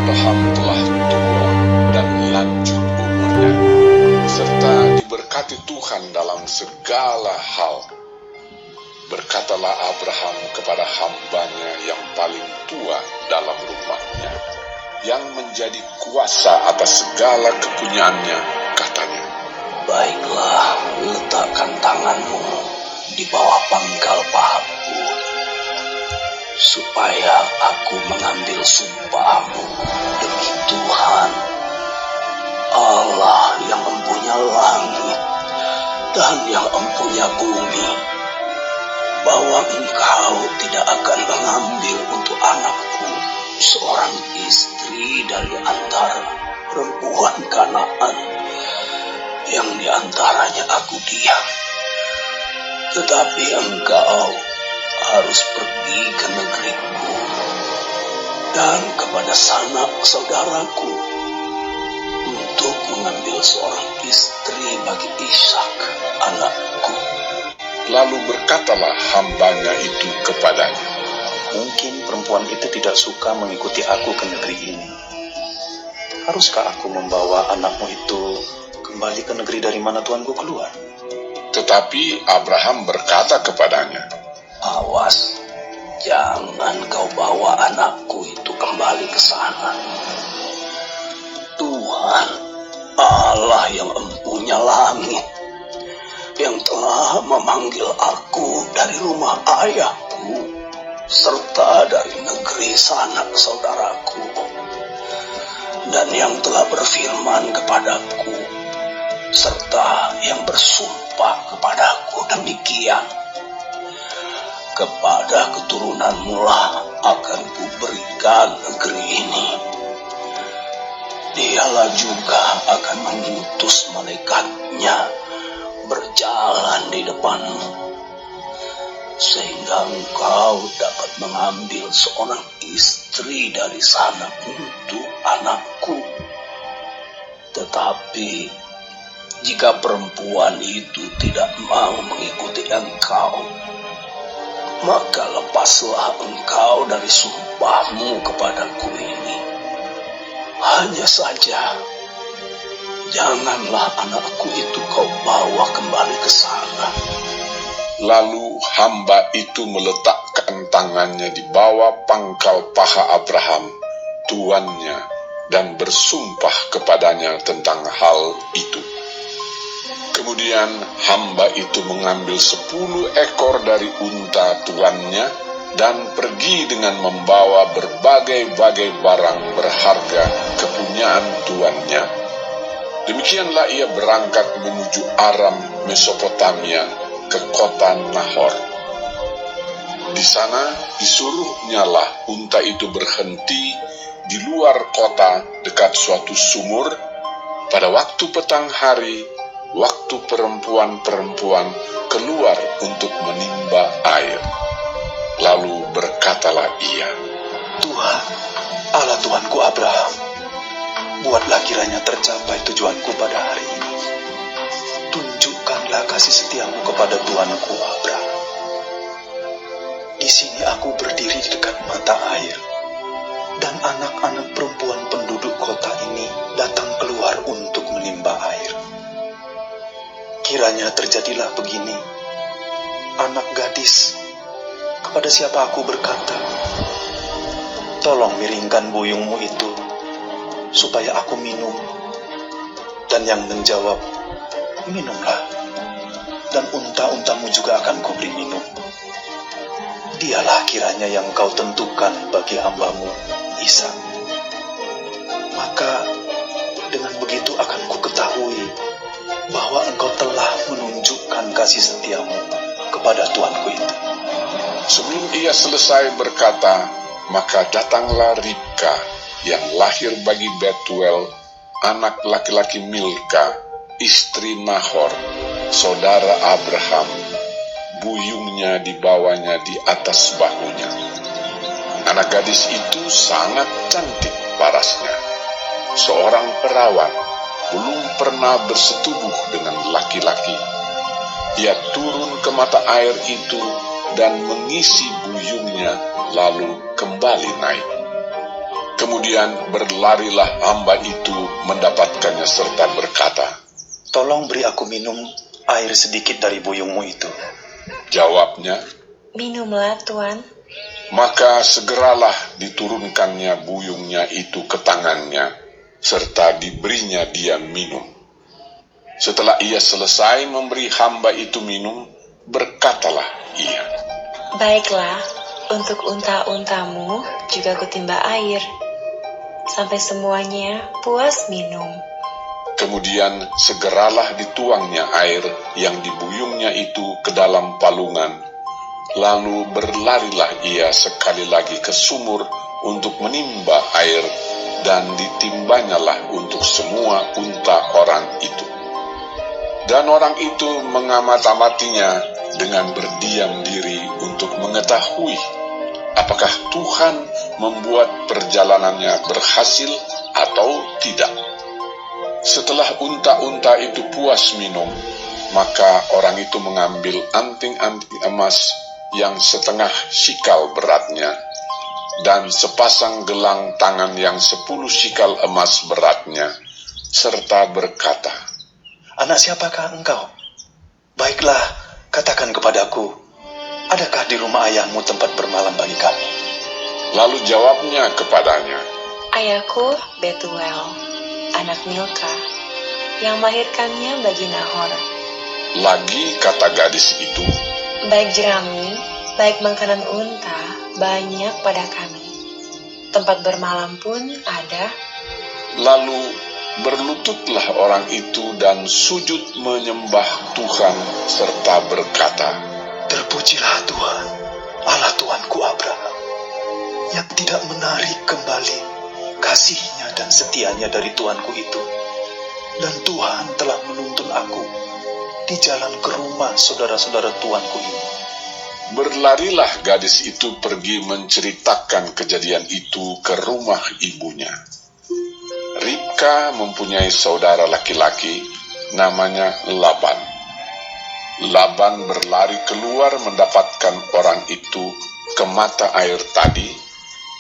Abraham telah tua dan lanjut umurnya, serta diberkati Tuhan dalam segala hal. Berkatalah Abraham kepada hambanya yang paling tua dalam rumahnya, yang menjadi kuasa atas segala kepunyaannya, katanya, "Baiklah, letakkan tanganmu di bawah pangkal pahaku, supaya aku mengambil sumpahmu demi Tuhan, Allah yang empunya langit dan yang empunya bumi, bahwa engkau tidak akan mengambil untuk anakku seorang istri dari antara perempuan Kanaan yang diantaranya aku diam, tetapi engkau harus pergi ke negeriku dan kepada sanak saudaraku untuk mengambil seorang istri bagi Ishak anakku." Lalu berkatalah hambanya itu kepadanya, "Mungkin perempuan itu tidak suka mengikuti aku ke negeri ini. Haruskah aku membawa anakmu itu kembali ke negeri dari mana tuanku keluar?" Tetapi Abraham berkata kepadanya, "Awas, jangan kau bawa anakku itu kembali ke sana. Tuhan, Allah yang empunya langit, yang telah memanggil aku dari rumah ayahku, serta dari negeri sanak saudaraku, dan yang telah berfirman kepadaku, serta yang bersumpah kepadaku demikian, kepada keturunanmu lah akan kuberikan negeri ini. Dialah juga akan mengutus malaikatnya berjalan di depanmu, sehingga engkau dapat mengambil seorang istri dari sana untuk anakku. Tetapi jika perempuan itu tidak mau mengikuti engkau, maka lepaslah engkau dari sumpahmu kepadaku ini. Hanya saja, janganlah anakku itu kau bawa kembali ke sana." Lalu hamba itu meletakkan tangannya di bawah pangkal paha Abraham, tuannya, dan bersumpah kepadanya tentang hal itu. Kemudian hamba itu mengambil 10 ekor dari unta tuannya dan pergi dengan membawa berbagai-bagai barang berharga kepunyaan tuannya. Demikianlah ia berangkat menuju Aram Mesopotamia ke kota Nahor. Di sana disuruhnyalah unta itu berhenti di luar kota dekat suatu sumur pada waktu petang hari, waktu perempuan-perempuan keluar untuk menimba air. Lalu berkatalah ia, "Tuhan, Allah Tuanku Abraham, buatlah kiranya tercapai tujuanku pada hari ini. Tunjukkanlah kasih setiamu kepada Tuanku Abraham. Di sini aku berdiri di dekat mata air, dan anak-anak perempuan penduduk kota ini datang keluar untuk menimba air. Kiranya terjadilah begini, anak gadis, kepada siapa aku berkata, 'Tolong miringkan buyungmu itu, supaya aku minum,' dan yang menjawab, 'Minumlah, dan unta-untamu juga akan kuberi minum.' Dialah kiranya yang kau tentukan bagi hambamu Ishak. Maka dengan begitu akan kuketahui bahwa engkau telah menunjukkan kasih setiamu kepada tuanku itu." Sebelum ia selesai berkata, maka datanglah Ribka yang lahir bagi Betuel, anak laki-laki Milka, istri Nahor, saudara Abraham. Buyungnya dibawanya di atas bahunya. Anak gadis itu sangat cantik parasnya, seorang perawan, belum pernah bersetubuh dengan laki-laki. Ia turun ke mata air itu dan mengisi buyungnya, lalu kembali naik. Kemudian berlarilah hamba itu mendapatkannya serta berkata, "Tolong beri aku minum air sedikit dari buyungmu itu." Jawabnya, "Minumlah, Tuan." maka segeralah diturunkannya buyungnya itu ke tangannya, serta diberinya dia minum. Setelah ia selesai memberi hamba itu minum, berkatalah ia, "Baiklah, untuk unta-untamu juga kutimba air, sampai semuanya puas minum." Kemudian segeralah dituangnya air yang dibuyungnya itu ke dalam palungan, lalu berlarilah ia sekali lagi ke sumur untuk menimba air, dan ditimbanyalah untuk semua unta orang itu. Dan orang itu mengamat-amatinya dengan berdiam diri untuk mengetahui apakah Tuhan membuat perjalanannya berhasil atau tidak. Setelah unta-unta itu puas minum, maka orang itu mengambil anting-anting emas yang setengah sikal beratnya, dan sepasang gelang tangan yang 10 sikal emas beratnya, serta berkata, "Anak siapakah engkau? Baiklah, katakan kepadaku, adakah di rumah ayahmu tempat bermalam bagi kami?" Lalu jawabnya kepadanya, "Ayahku Betuel, anak Milka, yang melahirkannya bagi Nahor. Lagi kata gadis itu, Baik jerami, baik makanan unta, banyak pada kami. Tempat bermalam pun ada." lalu berlututlah orang itu dan sujud menyembah Tuhan serta berkata, "Terpujilah Tuhan, Allah Tuanku Abraham, yang tidak menarik kembali kasihnya dan setianya dari Tuanku itu. Dan Tuhan telah menuntun aku di jalan ke rumah saudara-saudara Tuanku ini." Berlarilah gadis itu pergi menceritakan kejadian itu ke rumah ibunya. Ribka mempunyai saudara laki-laki namanya Laban. Laban berlari keluar mendapatkan orang itu ke mata air tadi.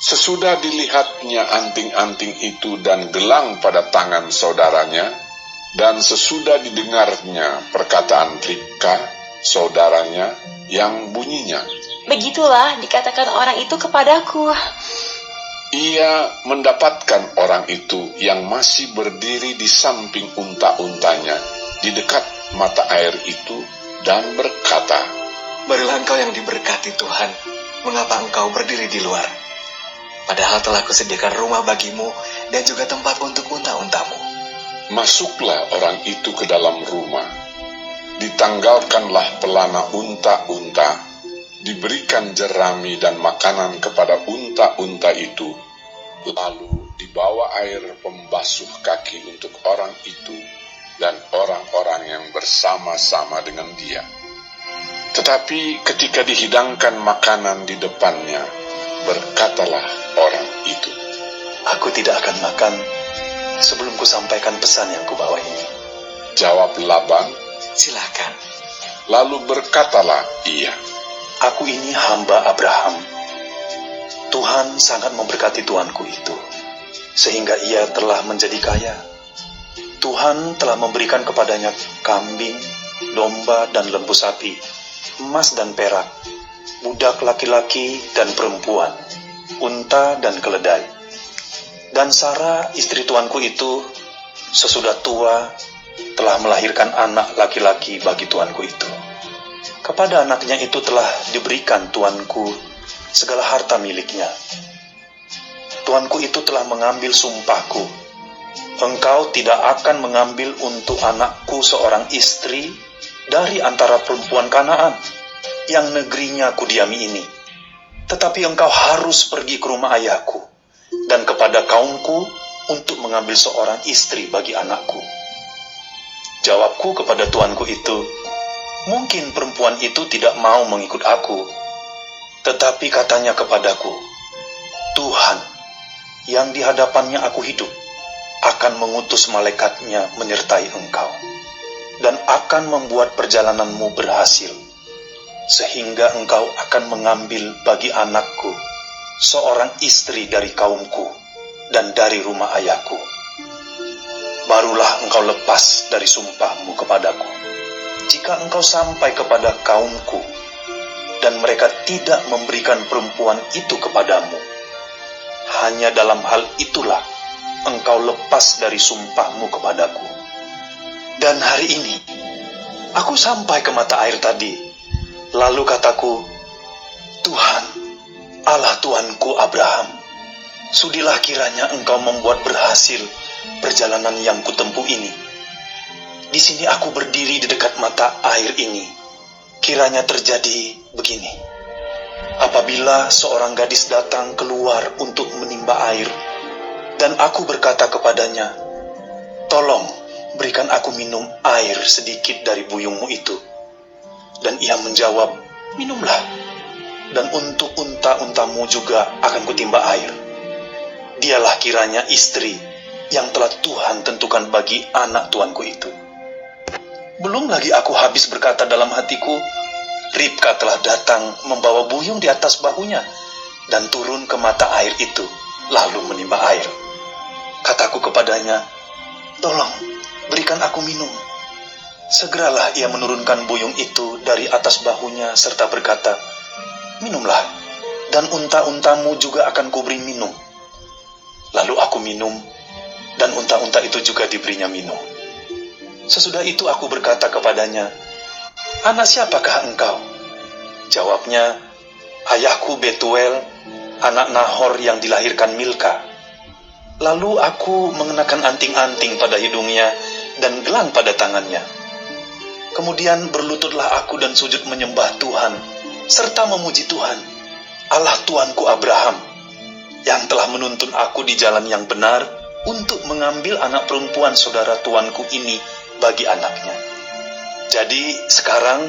Sesudah dilihatnya anting-anting itu dan gelang pada tangan saudaranya, dan sesudah didengarnya perkataan Ribka, saudaranya, yang bunyinya, "Begitulah dikatakan orang itu kepadaku." ia mendapatkan orang itu yang masih berdiri di samping unta-untanya di dekat mata air itu, dan berkata, "Marilah engkau yang diberkati Tuhan, mengapa engkau berdiri di luar? Padahal telah kusediakan rumah bagimu dan juga tempat untuk unta-untamu." Masuklah orang itu ke dalam rumah. Ditanggalkanlah pelana unta-unta, diberikan jerami dan makanan kepada unta-unta itu, lalu dibawa air pembasuh kaki untuk orang itu dan orang-orang yang bersama-sama dengan dia. Tetapi ketika dihidangkan makanan di depannya, berkatalah orang itu, "Aku tidak akan makan sebelum kusampaikan pesan yang kubawa ini." Jawab Laban, "Silakan." lalu berkatalah ia, "Aku ini hamba Abraham. Tuhan sangat memberkati tuanku itu, sehingga ia telah menjadi kaya. Tuhan telah memberikan kepadanya kambing, domba, dan lembu sapi, emas dan perak, budak laki-laki dan perempuan, unta dan keledai. Dan Sarah, istri tuanku itu, sesudah tua, telah melahirkan anak laki-laki bagi tuanku itu. Kepada anaknya itu telah diberikan tuanku segala harta miliknya. Tuanku itu telah mengambil sumpahku, engkau tidak akan mengambil untuk anakku seorang istri dari antara perempuan Kanaan yang negerinya kudiami ini. Tetapi engkau harus pergi ke rumah ayahku dan kepada kaumku untuk mengambil seorang istri bagi anakku." Jawabku kepada tuanku itu, "Mungkin perempuan itu tidak mau mengikut aku." Tetapi katanya kepadaku, "Tuhan, yang di hadapannya aku hidup, akan mengutus malaikatnya menyertai engkau, dan akan membuat perjalananmu berhasil, sehingga engkau akan mengambil bagi anakku seorang istri dari kaumku, dan dari rumah ayahku. Barulah engkau lepas dari sumpahmu kepadaku. Jika engkau sampai kepada kaumku, dan mereka tidak memberikan perempuan itu kepadamu, hanya dalam hal itulah engkau lepas dari sumpahmu kepadaku. Dan hari ini, aku sampai ke mata air tadi, lalu kataku, Tuhan, Allah Tuanku Abraham, sudilah kiranya engkau membuat berhasil perjalanan yang kutempuh ini. Di sini aku berdiri di dekat mata air ini. Kiranya terjadi begini. Apabila seorang gadis datang keluar untuk menimba air, dan aku berkata kepadanya, tolong berikan aku minum air sedikit dari buyungmu itu. Dan ia menjawab, minumlah, dan untuk unta-untamu juga akan kutimba air. Dialah kiranya istri yang telah Tuhan tentukan bagi anak tuanku itu. Belum lagi aku habis berkata dalam hatiku, Ribka telah datang membawa buyung di atas bahunya dan turun ke mata air itu, lalu menimba air. Kataku kepadanya, tolong berikan aku minum. Segeralah ia menurunkan buyung itu dari atas bahunya serta berkata, minumlah, dan unta-untamu juga akan kuberi minum. Lalu aku minum, dan unta-unta itu juga diberinya minum. Sesudah itu aku berkata kepadanya, anak siapakah engkau? Jawabnya, ayahku Betuel, anak Nahor yang dilahirkan Milka. Lalu aku mengenakan anting-anting pada hidungnya dan gelang pada tangannya. Kemudian berlututlah aku dan sujud menyembah Tuhan, serta memuji Tuhan, Allah Tuanku Abraham, yang telah menuntun aku di jalan yang benar untuk mengambil anak perempuan saudara tuanku ini bagi anaknya. Jadi sekarang,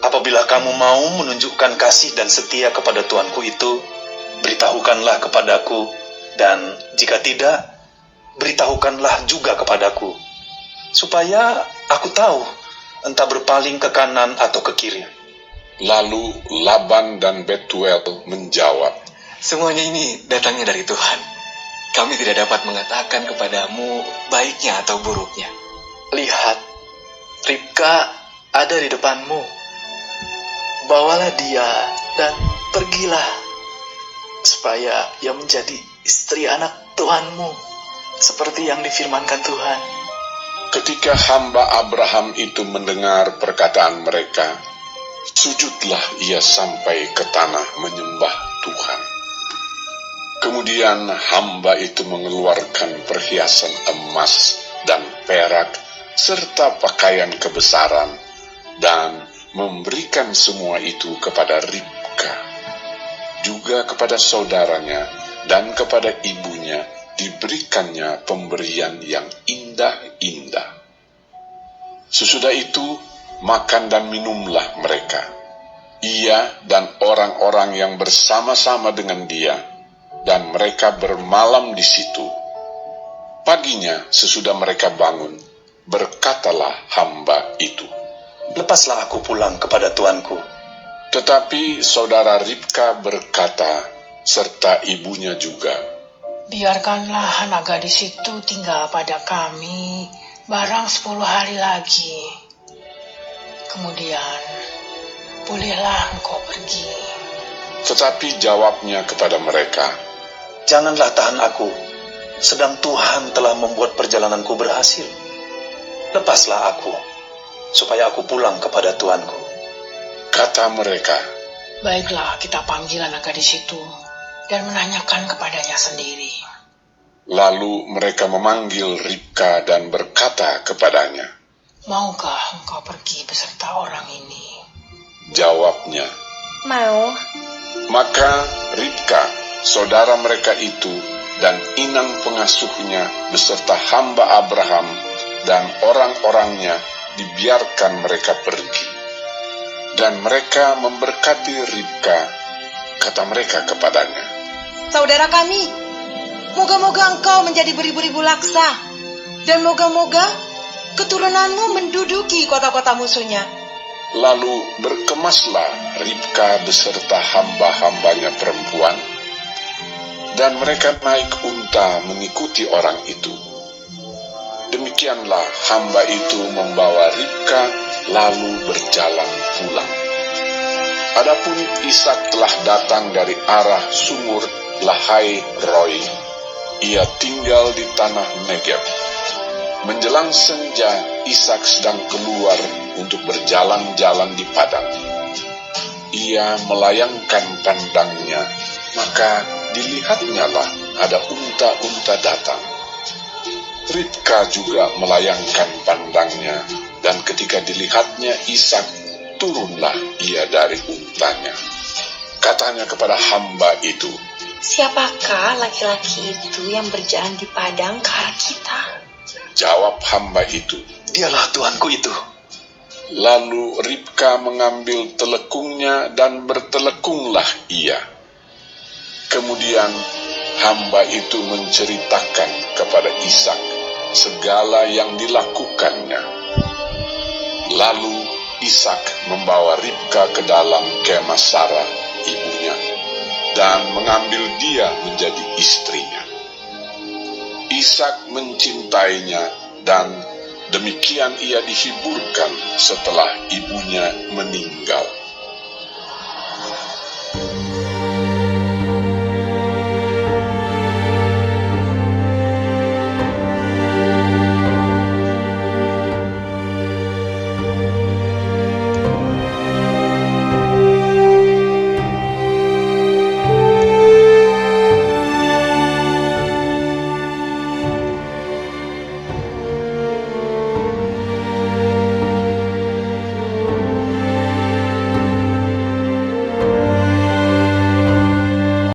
apabila kamu mau menunjukkan kasih dan setia kepada tuanku itu, beritahukanlah kepadaku, dan jika tidak, beritahukanlah juga kepadaku, supaya aku tahu entah berpaling ke kanan atau ke kiri. Lalu Laban dan Betuel menjawab, semuanya ini datangnya dari Tuhan. Kami tidak dapat mengatakan kepadamu baiknya atau buruknya. Lihat, Ribka ada di depanmu. Bawalah dia dan pergilah, supaya ia menjadi istri anak Tuhanmu, seperti yang difirmankan Tuhan. ketika hamba Abraham itu mendengar perkataan mereka, sujudlah ia sampai ke tanah menyembah Tuhan. Kemudian hamba itu mengeluarkan perhiasan emas dan perak serta pakaian kebesaran dan memberikan semua itu kepada Ribka. Juga kepada saudaranya dan kepada ibunya diberikannya pemberian yang indah-indah. Sesudah itu makan dan minumlah mereka, ia dan orang-orang yang bersama-sama dengan dia, dan mereka bermalam di situ. Paginya sesudah mereka bangun, berkatalah hamba itu, lepaslah aku pulang kepada tuanku. Tetapi saudara Ribka berkata, serta ibunya juga, biarkanlah anak gadis itu tinggal pada kami barang 10 hari lagi. Kemudian bolehlah engkau pergi. Tetapi jawabnya kepada mereka, janganlah tahan aku, sedang Tuhan telah membuat perjalananku berhasil. Lepaslah aku, supaya aku pulang kepada tuanku. Kata mereka, baiklah, kita panggil anak gadis itu dan menanyakan kepadanya sendiri. Lalu mereka memanggil Ribka dan berkata kepadanya, maukah engkau pergi beserta orang ini? Jawabnya, Mau. maka Ribka, saudara mereka itu, dan inang pengasuhnya beserta hamba Abraham dan orang-orangnya dibiarkan mereka pergi. Dan mereka memberkati Ribka, kata mereka kepadanya, saudara kami, moga-moga engkau menjadi beribu-ribu laksa, dan moga-moga keturunanmu menduduki kota-kota musuhnya. Lalu berkemaslah Ribka beserta hamba-hambanya perempuan, dan mereka naik unta mengikuti orang itu. Demikianlah hamba itu membawa Ribka lalu berjalan pulang. Adapun Ishak telah datang dari arah sumur Lahai Roi. Ia tinggal di tanah Negeb. Menjelang senja, Ishak sedang keluar untuk berjalan-jalan di padang. Ia melayangkan pandangnya, maka dilihatnyalah ada unta-unta datang. Ribka juga melayangkan pandangnya, dan ketika dilihatnya Ishak, turunlah ia dari untanya. Katanya kepada hamba itu, "Siapakah laki-laki itu yang berjalan di padang ke arah kita?" Jawab hamba itu, Dialah tuanku itu. Lalu Ribka mengambil telekungnya dan bertelekunglah ia. Kemudian hamba itu menceritakan kepada Ishak segala yang dilakukannya. Lalu Ishak membawa Ribka ke dalam kemah Sarah, ibunya, dan mengambil dia menjadi istrinya. Ishak mencintainya, dan demikian ia dihiburkan setelah ibunya meninggal.